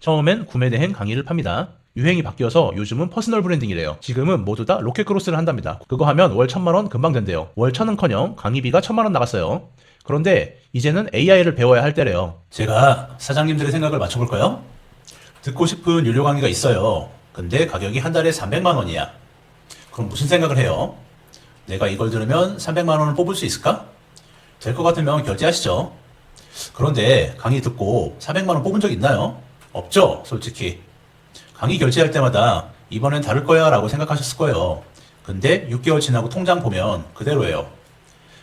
처음엔 구매 대행 강의를 팝니다. 유행이 바뀌어서 요즘은 퍼스널 브랜딩이래요. 지금은 모두 다 로켓 크로스를 한답니다. 그거 하면 월 1,000만 원 금방 된대요. 월 1,000원커녕 강의비가 1,000만 원 나갔어요. 그런데 이제는 AI를 배워야 할 때래요. 제가 사장님들의 생각을 맞춰볼까요? 듣고 싶은 유료 강의가 있어요. 근데 가격이 한 달에 300만 원이야. 그럼 무슨 생각을 해요? 내가 이걸 들으면 300만 원을 뽑을 수 있을까? 될 것 같으면 결제하시죠. 그런데 강의 듣고 400만 원 뽑은 적 있나요? 없죠, 솔직히. 강의 결제할 때마다 이번엔 다를 거야 라고 생각하셨을 거예요. 근데 6개월 지나고 통장 보면 그대로예요.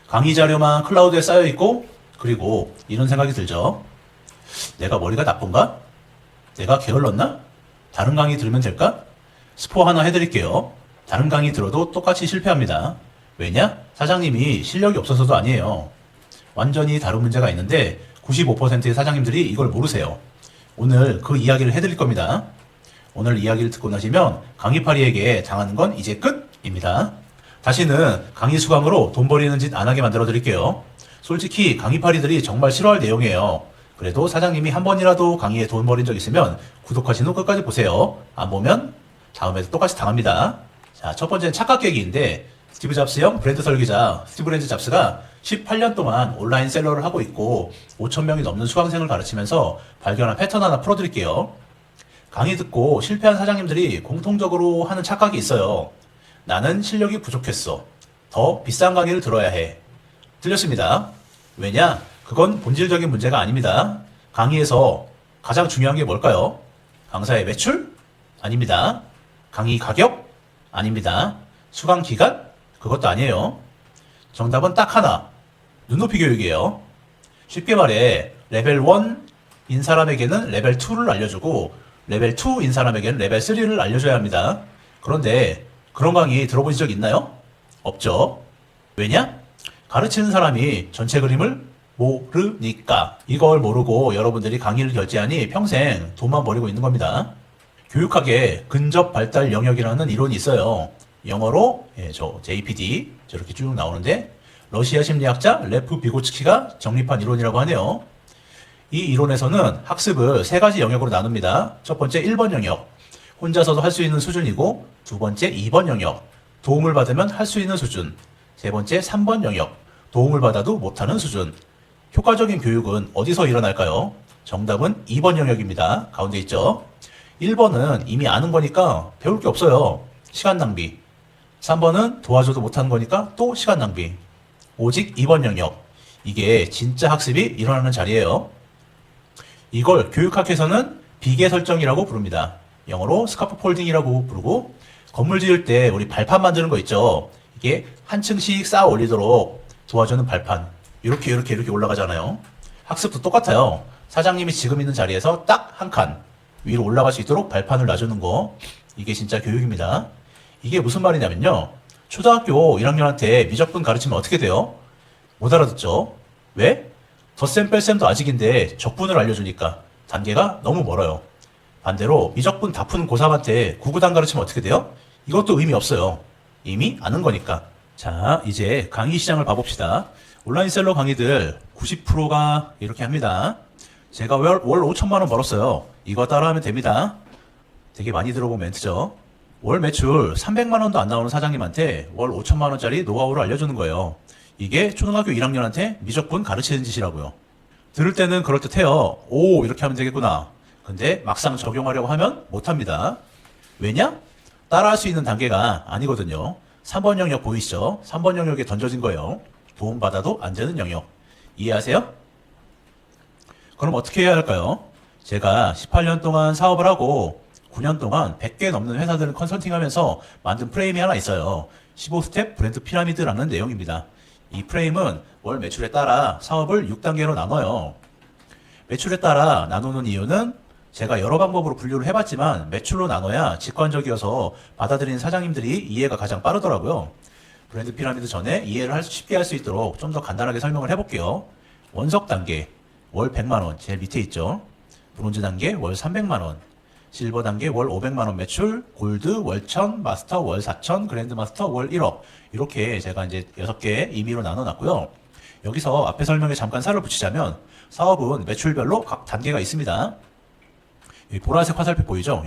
강의 자료만 클라우드에 쌓여 있고, 그리고 이런 생각이 들죠. 내가 머리가 나쁜가? 내가 게을렀나? 다른 강의 들으면 될까? 스포 하나 해드릴게요. 다른 강의 들어도 똑같이 실패합니다. 왜냐? 사장님이 실력이 없어서도 아니에요. 완전히 다른 문제가 있는데 95%의 사장님들이 이걸 모르세요. 오늘 그 이야기를 해드릴 겁니다. 오늘 이야기를 듣고 나시면 강의파리에게 당하는 건 이제 끝입니다. 다시는 강의 수강으로 돈 버리는 짓 안 하게 만들어 드릴게요. 솔직히 강의파리들이 정말 싫어할 내용이에요. 그래도 사장님이 한 번이라도 강의에 돈 버린 적 있으면 구독하신 후 끝까지 보세요. 안 보면 다음에도 똑같이 당합니다. 자, 첫 번째는 착각 깨기인데 스티브 잡스형 브랜드 설계자 스티브 렌즈 잡스가 18년 동안 온라인 셀러를 하고 있고 5,000명이 넘는 수강생을 가르치면서 발견한 패턴 하나 풀어드릴게요. 강의 듣고 실패한 사장님들이 공통적으로 하는 착각이 있어요. 나는 실력이 부족했어. 더 비싼 강의를 들어야 해. 틀렸습니다. 왜냐? 그건 본질적인 문제가 아닙니다. 강의에서 가장 중요한 게 뭘까요? 강사의 매출? 아닙니다. 강의 가격? 아닙니다. 수강 기간? 그것도 아니에요. 정답은 딱 하나. 눈높이 교육이에요. 쉽게 말해 레벨 1인 사람에게는 레벨 2를 알려주고 레벨 2인 사람에게는 레벨 3를 알려줘야 합니다. 그런데 그런 강의 들어보신 적 있나요? 없죠. 왜냐? 가르치는 사람이 전체 그림을 모르니까. 이걸 모르고 여러분들이 강의를 결제하니 평생 돈만 버리고 있는 겁니다. 교육학에 근접 발달 영역이라는 이론이 있어요. 영어로 저 JPD 저렇게 쭉 나오는데 러시아 심리학자 레프 비고츠키가 정립한 이론이라고 하네요. 이 이론에서는 학습을 세 가지 영역으로 나눕니다. 첫 번째 1번 영역, 혼자서도 할 수 있는 수준이고, 두 번째 2번 영역, 도움을 받으면 할 수 있는 수준, 세 번째 3번 영역, 도움을 받아도 못하는 수준. 효과적인 교육은 어디서 일어날까요? 정답은 2번 영역입니다. 가운데 있죠. 1번은 이미 아는 거니까 배울 게 없어요. 시간 낭비. 3번은 도와줘도 못하는 거니까 또 시간 낭비. 오직 2번 영역. 이게 진짜 학습이 일어나는 자리예요. 이걸 교육학에서는 비계 설정이라고 부릅니다. 영어로 스카프 폴딩이라고 부르고, 건물 지을 때 우리 발판 만드는 거 있죠. 이게 한 층씩 쌓아 올리도록 도와주는 발판. 이렇게 올라가잖아요. 학습도 똑같아요. 사장님이 지금 있는 자리에서 딱 한 칸 위로 올라갈 수 있도록 발판을 놔주는 거. 이게 진짜 교육입니다. 이게 무슨 말이냐면요. 초등학교 1학년한테 미적분 가르치면 어떻게 돼요? 못 알아듣죠? 왜? 덧셈 뺄셈도 아직인데 적분을 알려주니까 단계가 너무 멀어요. 반대로 미적분 다 푸는 고3한테 구구단 가르치면 어떻게 돼요? 이것도 의미 없어요. 이미 아는 거니까. 자, 이제 강의 시장을 봐봅시다. 온라인 셀러 강의들 90%가 이렇게 합니다. 제가 월 5천만 원 벌었어요. 이거 따라하면 됩니다. 되게 많이 들어본 멘트죠. 월 매출 300만 원도 안 나오는 사장님한테 월 5천만 원짜리 노하우를 알려주는 거예요. 이게 초등학교 1학년한테 미적분 가르치는 짓이라고요. 들을 때는 그럴듯해요. 오, 이렇게 하면 되겠구나. 근데 막상 적용하려고 하면 못합니다. 왜냐? 따라할 수 있는 단계가 아니거든요. 3번 영역 보이시죠? 3번 영역에 던져진 거예요. 도움받아도 안 되는 영역. 이해하세요? 그럼 어떻게 해야 할까요? 제가 18년 동안 사업을 하고 9년 동안 100개 넘는 회사들을 컨설팅하면서 만든 프레임이 하나 있어요. 15스텝 브랜드 피라미드라는 내용입니다. 이 프레임은 월 매출에 따라 사업을 6단계로 나눠요. 매출에 따라 나누는 이유는 제가 여러 방법으로 분류를 해봤지만 매출로 나눠야 직관적이어서 받아들이는 사장님들이 이해가 가장 빠르더라고요. 브랜드 피라미드 전에 이해를 쉽게 할 수 있도록 좀 더 간단하게 설명을 해볼게요. 원석 단계 월 100만원 제일 밑에 있죠. 브론즈 단계 월 300만원, 실버 단계 월 500만원 매출, 골드 월 1000, 마스터 월 4000, 그랜드 마스터 월 1억. 이렇게 제가 이제 6개 임의로 나눠놨고요. 여기서 앞에 설명에 잠깐 살을 붙이자면 사업은 매출별로 각 단계가 있습니다. 이 보라색 화살표 보이죠?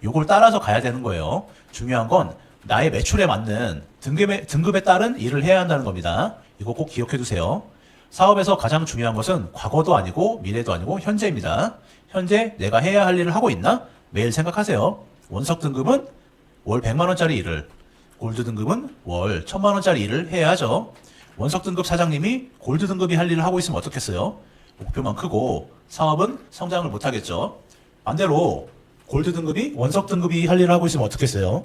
요걸 따라서 가야 되는 거예요. 중요한 건 나의 매출에 맞는 등급에 따른 일을 해야 한다는 겁니다. 이거 꼭 기억해 두세요. 사업에서 가장 중요한 것은 과거도 아니고 미래도 아니고 현재입니다. 현재 내가 해야 할 일을 하고 있나? 매일 생각하세요. 원석 등급은 월 100만 원짜리 일을, 골드 등급은 월 1000만 원짜리 일을 해야 하죠. 원석 등급 사장님이 골드 등급이 할 일을 하고 있으면 어떻겠어요? 목표만 크고 사업은 성장을 못 하겠죠. 반대로 골드 등급이 원석 등급이 할 일을 하고 있으면 어떻겠어요?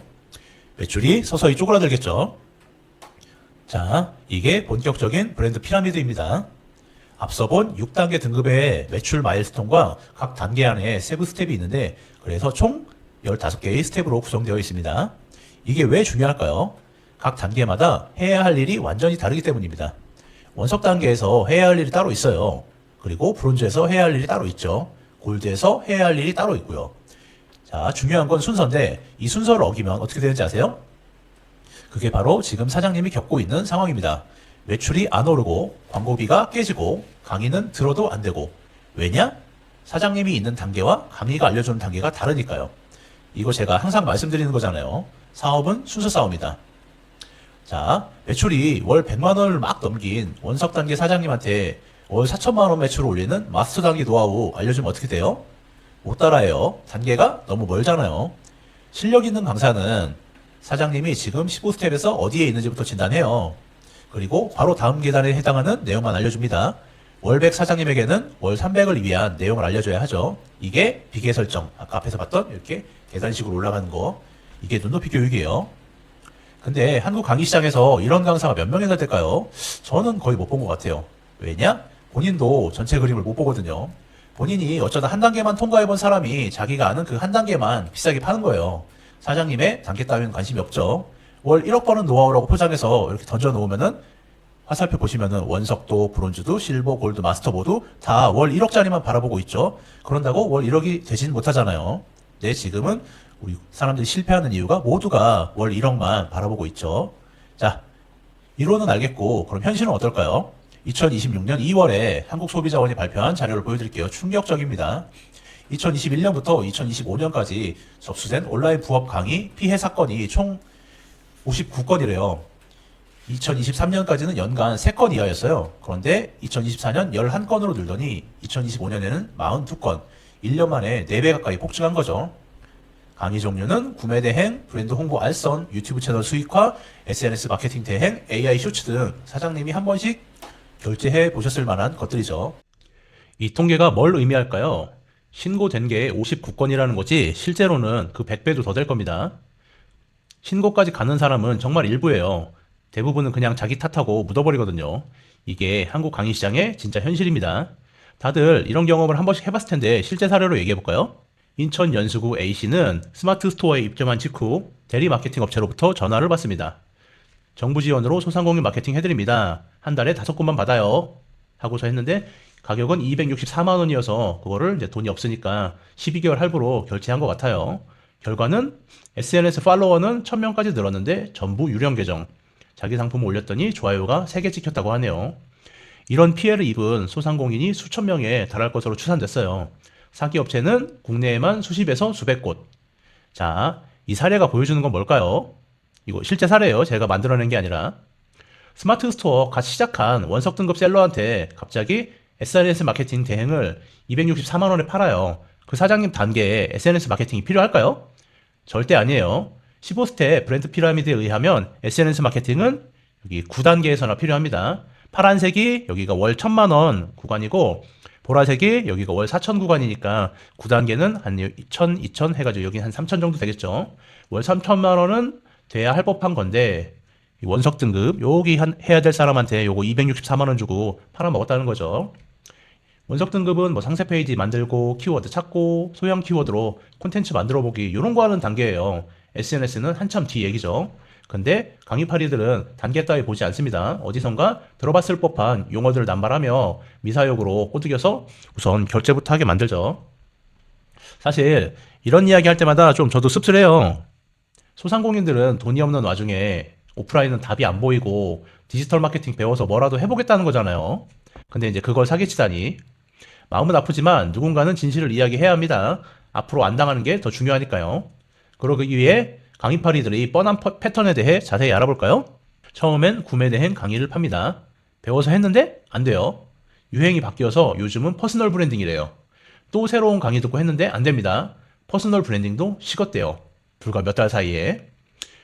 매출이 서서히 쪼그라들겠죠. 자, 이게 본격적인 브랜드 피라미드입니다. 앞서 본 6단계 등급의 매출 마일스톤과 각 단계 안에 세부 스텝이 있는데 그래서 총 15개의 스텝으로 구성되어 있습니다. 이게 왜 중요할까요? 각 단계마다 해야 할 일이 완전히 다르기 때문입니다. 원석 단계에서 해야 할 일이 따로 있어요. 그리고 브론즈에서 해야 할 일이 따로 있죠. 골드에서 해야 할 일이 따로 있고요. 자, 중요한 건 순서인데 이 순서를 어기면 어떻게 되는지 아세요? 그게 바로 지금 사장님이 겪고 있는 상황입니다. 매출이 안 오르고 광고비가 깨지고 강의는 들어도 안 되고 왜냐? 사장님이 있는 단계와 강의가 알려주는 단계가 다르니까요. 이거 제가 항상 말씀드리는 거잖아요. 사업은 순서 싸움이다. 자, 매출이 월 100만 원을 막 넘긴 원석 단계 사장님한테 월 4천만 원 매출을 올리는 마스터 단계 노하우 알려주면 어떻게 돼요? 못 따라해요. 단계가 너무 멀잖아요. 실력 있는 강사는 사장님이 지금 15스텝에서 어디에 있는지부터 진단해요. 그리고 바로 다음 계단에 해당하는 내용만 알려줍니다. 월 100 사장님에게는 월 300을 위한 내용을 알려줘야 하죠. 이게 비계 설정. 아까 앞에서 봤던 이렇게 계단식으로 올라가는 거. 이게 눈높이 교육이에요. 근데 한국 강의 시장에서 이런 강사가 몇 명이나 될까요? 저는 거의 못 본 것 같아요. 왜냐? 본인도 전체 그림을 못 보거든요. 본인이 어쩌다 한 단계만 통과해본 사람이 자기가 아는 그 한 단계만 비싸게 파는 거예요. 사장님의 단계 따위는 관심이 없죠. 월 1억 버는 노하우라고 포장해서 이렇게 던져 놓으면은 화살표 보시면은 원석도, 브론즈도, 실버, 골드, 마스터 모두 다 월 1억짜리만 바라보고 있죠. 그런다고 월 1억이 되진 못하잖아요. 네, 지금은 우리 사람들이 실패하는 이유가 모두가 월 1억만 바라보고 있죠. 자, 이론은 알겠고 그럼 현실은 어떨까요? 2026년 2월에 한국소비자원이 발표한 자료를 보여드릴게요. 충격적입니다. 2021년부터 2025년까지 접수된 온라인 부업 강의 피해 사건이 총 59건이래요. 2023년까지는 연간 3건 이하였어요. 그런데 2024년 11건으로 늘더니 2025년에는 42건, 1년 만에 4배 가까이 폭증한 거죠. 강의 종류는 구매 대행, 브랜드 홍보 알선, 유튜브 채널 수익화, SNS 마케팅 대행, AI 쇼츠 등 사장님이 한 번씩 결제해 보셨을 만한 것들이죠. 이 통계가 뭘 의미할까요? 신고된 게 59건이라는 거지 실제로는 그 100배도 더 될 겁니다. 신고까지 가는 사람은 정말 일부예요. 대부분은 그냥 자기 탓하고 묻어버리거든요. 이게 한국 강의 시장의 진짜 현실입니다. 다들 이런 경험을 한 번씩 해봤을 텐데 실제 사례로 얘기해볼까요? 인천 연수구 A씨는 스마트 스토어에 입점한 직후 대리 마케팅 업체로부터 전화를 받습니다. 정부 지원으로 소상공인 마케팅 해드립니다. 한 달에 5건만 받아요. 하고서 했는데 가격은 264만 원이어서 그거를 이제 돈이 없으니까 12개월 할부로 결제한 것 같아요. 결과는 SNS 팔로워는 1000명까지 늘었는데 전부 유령 계정. 자기 상품을 올렸더니 좋아요가 3개 찍혔다고 하네요. 이런 피해를 입은 소상공인이 수천 명에 달할 것으로 추산됐어요. 사기 업체는 국내에만 수십에서 수백 곳. 자, 이 사례가 보여주는 건 뭘까요? 이거 실제 사례예요. 제가 만들어낸 게 아니라. 스마트 스토어 같이 시작한 원석 등급 셀러한테 갑자기 SNS 마케팅 대행을 264만 원에 팔아요. 그 사장님 단계에 SNS 마케팅이 필요할까요? 절대 아니에요. 15스텝 브랜드 피라미드에 의하면 SNS 마케팅은 여기 9단계에서나 필요합니다. 파란색이 여기가 월 1000만 원 구간이고 보라색이 여기가 월 4000 구간이니까 9단계는 한 2000 해가지고 여기 한 3000 정도 되겠죠. 월 3000만 원은 돼야 할 법한 건데 원석 등급 여기 해야 될 사람한테 요거 264만 원 주고 팔아먹었다는 거죠. 원석 등급은 뭐 상세 페이지 만들고 키워드 찾고 소형 키워드로 콘텐츠 만들어 보기 이런 거 하는 단계예요. SNS는 한참 뒤 얘기죠. 근데 강의파리들은 단계 따위 보지 않습니다. 어디선가 들어봤을 법한 용어들을 남발하며 미사역으로 꼬드겨서 우선 결제부터 하게 만들죠. 사실 이런 이야기 할 때마다 좀 저도 씁쓸해요. 소상공인들은 돈이 없는 와중에 오프라인은 답이 안 보이고 디지털 마케팅 배워서 뭐라도 해보겠다는 거잖아요. 근데 이제 그걸 사기치다니. 마음은 아프지만 누군가는 진실을 이야기해야 합니다. 앞으로 안 당하는 게 더 중요하니까요. 그러기 위해 강의파리들의 뻔한 패턴에 대해 자세히 알아볼까요? 처음엔 구매 대행 강의를 팝니다. 배워서 했는데 안 돼요. 유행이 바뀌어서 요즘은 퍼스널 브랜딩이래요. 또 새로운 강의 듣고 했는데 안 됩니다. 퍼스널 브랜딩도 식었대요. 불과 몇 달 사이에.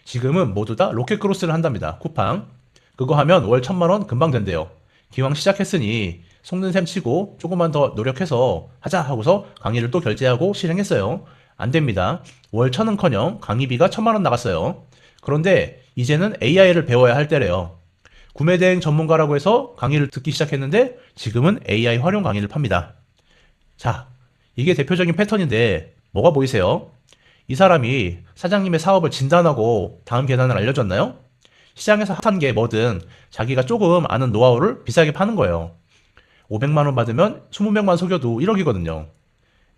지금은 모두 다 로켓 크로스를 한답니다. 쿠팡. 그거 하면 월 1,000만 원 금방 된대요. 기왕 시작했으니 속는 셈 치고 조금만 더 노력해서 하자 하고서 강의를 또 결제하고 실행했어요. 안 됩니다. 월 1,000원커녕 강의비가 1,000만 원 나갔어요. 그런데 이제는 AI를 배워야 할 때래요. 구매 대행 전문가라고 해서 강의를 듣기 시작했는데 지금은 AI 활용 강의를 팝니다. 자, 이게 대표적인 패턴인데 뭐가 보이세요? 이 사람이 사장님의 사업을 진단하고 다음 계단을 알려줬나요? 시장에서 핫한 게 뭐든 자기가 조금 아는 노하우를 비싸게 파는 거예요. 500만 원 받으면 20명만 속여도 1억이거든요.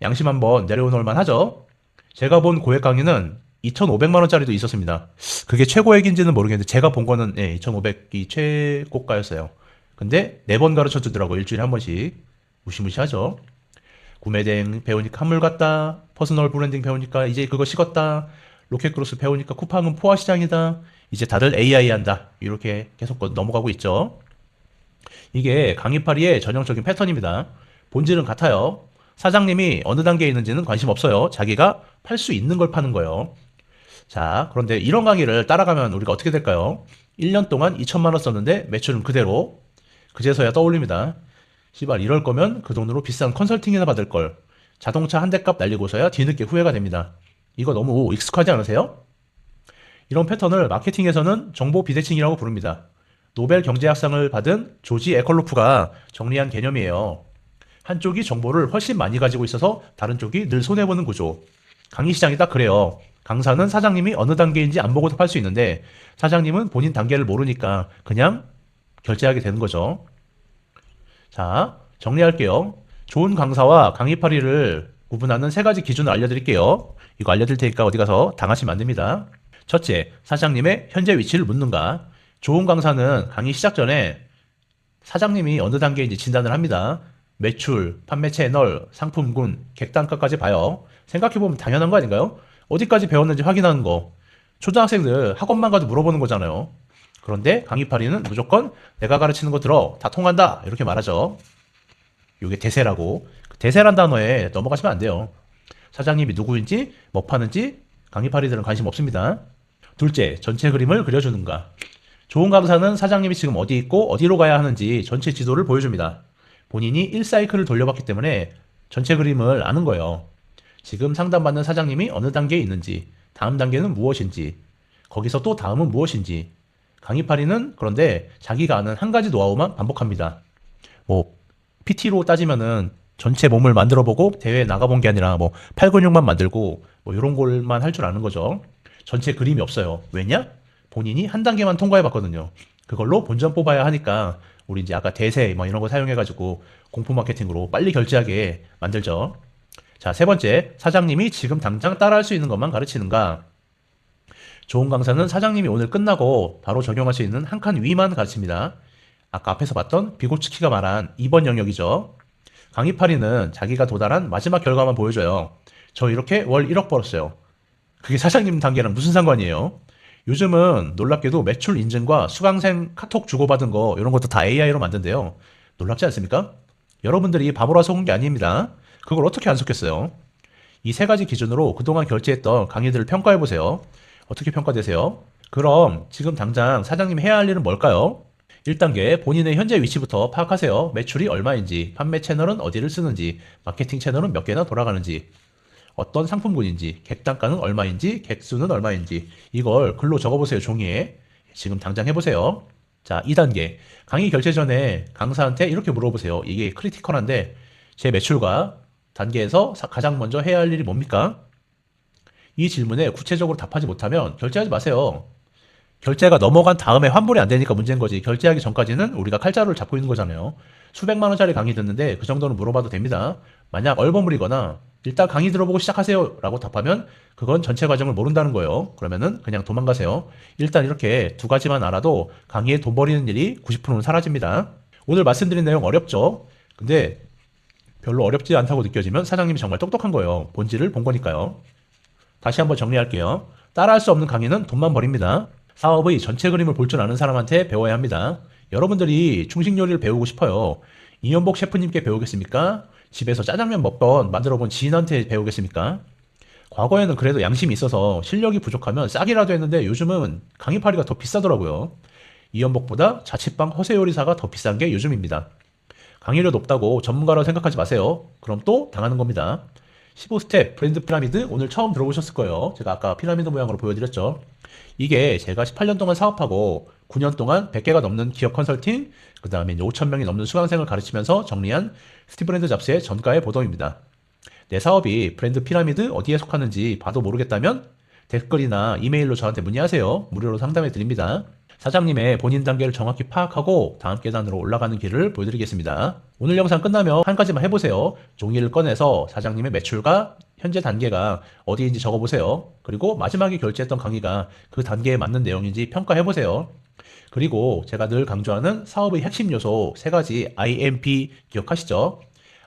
양심 한번 내려놓을 만하죠? 제가 본 고액 강의는 2,500만 원짜리도 있었습니다. 그게 최고액인지는 모르겠는데 제가 본 거는 2,500이 최고가였어요. 근데 4번 가르쳐 주더라고. 일주일에 한 번씩. 무시무시하죠. 구매 대행 배우니까 한물 같다. 퍼스널 브랜딩 배우니까 이제 그거 식었다. 로켓크로스 배우니까 쿠팡은 포화 시장이다. 이제 다들 AI 한다. 이렇게 계속 넘어가고 있죠. 이게 강의파리의 전형적인 패턴입니다. 본질은 같아요. 사장님이 어느 단계에 있는지는 관심 없어요. 자기가 팔 수 있는 걸 파는 거예요. 자, 그런데 이런 강의를 따라가면 우리가 어떻게 될까요? 1년 동안 2천만 원 썼는데 매출은 그대로. 그제서야 떠올립니다. 씨발, 이럴 거면 그 돈으로 비싼 컨설팅이나 받을 걸. 자동차 한 대 값 날리고서야 뒤늦게 후회가 됩니다. 이거 너무 익숙하지 않으세요? 이런 패턴을 마케팅에서는 정보 비대칭이라고 부릅니다. 노벨 경제학상을 받은 조지 에컬로프가 정리한 개념이에요. 한쪽이 정보를 훨씬 많이 가지고 있어서 다른 쪽이 늘 손해보는 구조. 강의 시장이 딱 그래요. 강사는 사장님이 어느 단계인지 안 보고도 팔 수 있는데 사장님은 본인 단계를 모르니까 그냥 결제하게 되는 거죠. 자, 정리할게요. 좋은 강사와 강의파리를 구분하는 3가지 기준을 알려드릴게요. 이거 알려드릴 테니까 어디 가서 당하시면 안 됩니다. 첫째, 사장님의 현재 위치를 묻는가. 좋은 강사는 강의 시작 전에 사장님이 어느 단계인지 진단을 합니다. 매출, 판매 채널, 상품군, 객단가까지 봐요. 생각해보면 당연한 거 아닌가요? 어디까지 배웠는지 확인하는 거. 초등학생들 학원만 가도 물어보는 거잖아요. 그런데 강의파리는 무조건 내가 가르치는 거 들어. 다 통한다. 이렇게 말하죠. 이게 대세라고. 대세란 단어에 넘어가시면 안 돼요. 사장님이 누구인지, 뭐 파는지 강의파리들은 관심 없습니다. 둘째, 전체 그림을 그려주는가. 좋은 강사는 사장님이 지금 어디 있고 어디로 가야 하는지 전체 지도를 보여줍니다. 본인이 1사이클을 돌려봤기 때문에 전체 그림을 아는 거예요. 지금 상담받는 사장님이 어느 단계에 있는지, 다음 단계는 무엇인지, 거기서 또 다음은 무엇인지. 강의파리는 그런데 자기가 아는 한 가지 노하우만 반복합니다. 뭐 PT로 따지면은 전체 몸을 만들어보고 대회에 나가본 게 아니라 뭐 팔 근육만 만들고 뭐 이런 걸만 할 줄 아는 거죠. 전체 그림이 없어요. 왜냐? 본인이 한 단계만 통과해봤거든요. 그걸로 본전 뽑아야 하니까 우리 이제 아까 대세 뭐 이런 거 사용해가지고 공포 마케팅으로 빨리 결제하게 만들죠. 자, 3번째, 사장님이 지금 당장 따라할 수 있는 것만 가르치는가? 좋은 강사는 사장님이 오늘 끝나고 바로 적용할 수 있는 한 칸 위만 가르칩니다. 아까 앞에서 봤던 비고츠키가 말한 2번 영역이죠. 강의파리는 자기가 도달한 마지막 결과만 보여줘요. 저 이렇게 월 1억 벌었어요. 그게 사장님 단계랑 무슨 상관이에요? 요즘은 놀랍게도 매출 인증과 수강생 카톡 주고받은 거 이런 것도 다 AI로 만든대요. 놀랍지 않습니까? 여러분들이 바보라 속은 게 아닙니다. 그걸 어떻게 안 속겠어요? 이 3가지 기준으로 그동안 결제했던 강의들을 평가해보세요. 어떻게 평가되세요? 그럼 지금 당장 사장님이 해야 할 일은 뭘까요? 1단계 본인의 현재 위치부터 파악하세요. 매출이 얼마인지, 판매 채널은 어디를 쓰는지, 마케팅 채널은 몇 개나 돌아가는지, 어떤 상품군인지, 객단가는 얼마인지, 객수는 얼마인지 이걸 글로 적어보세요. 종이에. 지금 당장 해보세요. 자, 2단계 강의 결제 전에 강사한테 이렇게 물어보세요. 이게 크리티컬한데 제 매출과 단계에서 가장 먼저 해야 할 일이 뭡니까? 이 질문에 구체적으로 답하지 못하면 결제하지 마세요. 결제가 넘어간 다음에 환불이 안 되니까 문제인 거지. 결제하기 전까지는 우리가 칼자루를 잡고 있는 거잖아요. 수백만 원짜리 강의 듣는데 그 정도는 물어봐도 됩니다. 만약 얼버무리거나 일단 강의 들어보고 시작하세요 라고 답하면 그건 전체 과정을 모른다는 거예요. 그러면은 그냥 도망가세요. 일단 이렇게 2가지만 알아도 강의에 돈 버리는 일이 90%는 사라집니다. 오늘 말씀드린 내용 어렵죠? 근데 별로 어렵지 않다고 느껴지면 사장님이 정말 똑똑한 거예요. 본질을 본 거니까요. 다시 한번 정리할게요. 따라할 수 없는 강의는 돈만 버립니다. 사업의 전체 그림을 볼 줄 아는 사람한테 배워야 합니다. 여러분들이 중식 요리를 배우고 싶어요. 이연복 셰프님께 배우겠습니까? 집에서 짜장면 몇 번 만들어 본 지인한테 배우겠습니까? 과거에는 그래도 양심이 있어서 실력이 부족하면 싸기라도 했는데 요즘은 강의파리가 더 비싸더라고요. 이연복보다 자취방 허세 요리사가 더 비싼 게 요즘입니다. 강의료 높다고 전문가라고 생각하지 마세요. 그럼 또 당하는 겁니다. 15스텝 브랜드 피라미드 오늘 처음 들어보셨을 거예요. 제가 아까 피라미드 모양으로 보여드렸죠. 이게 제가 18년 동안 사업하고 9년 동안 100개가 넘는 기업 컨설팅, 그 다음에 5,000명이 넘는 수강생을 가르치면서 정리한 스티브랜드 잡스의 전가의 보도입니다. 내 사업이 브랜드 피라미드 어디에 속하는지 봐도 모르겠다면 댓글이나 이메일로 저한테 문의하세요. 무료로 상담해 드립니다. 사장님의 본인 단계를 정확히 파악하고 다음 계단으로 올라가는 길을 보여드리겠습니다. 오늘 영상 끝나면 한 가지만 해보세요. 종이를 꺼내서 사장님의 매출과 현재 단계가 어디인지 적어보세요. 그리고 마지막에 결제했던 강의가 그 단계에 맞는 내용인지 평가해보세요. 그리고 제가 늘 강조하는 사업의 핵심 요소 3가지 IMP 기억하시죠?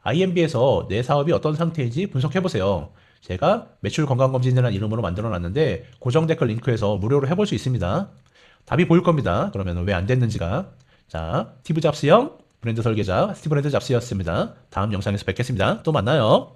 IMB에서 내 사업이 어떤 상태인지 분석해보세요. 제가 매출 건강검진이라는 이름으로 만들어놨는데 고정 댓글 링크에서 무료로 해볼 수 있습니다. 답이 보일 겁니다. 그러면 왜 안 됐는지가. 자, 스티브 잡스 형, 브랜드 설계자 스티브 브랜드 잡스였습니다. 다음 영상에서 뵙겠습니다. 또 만나요.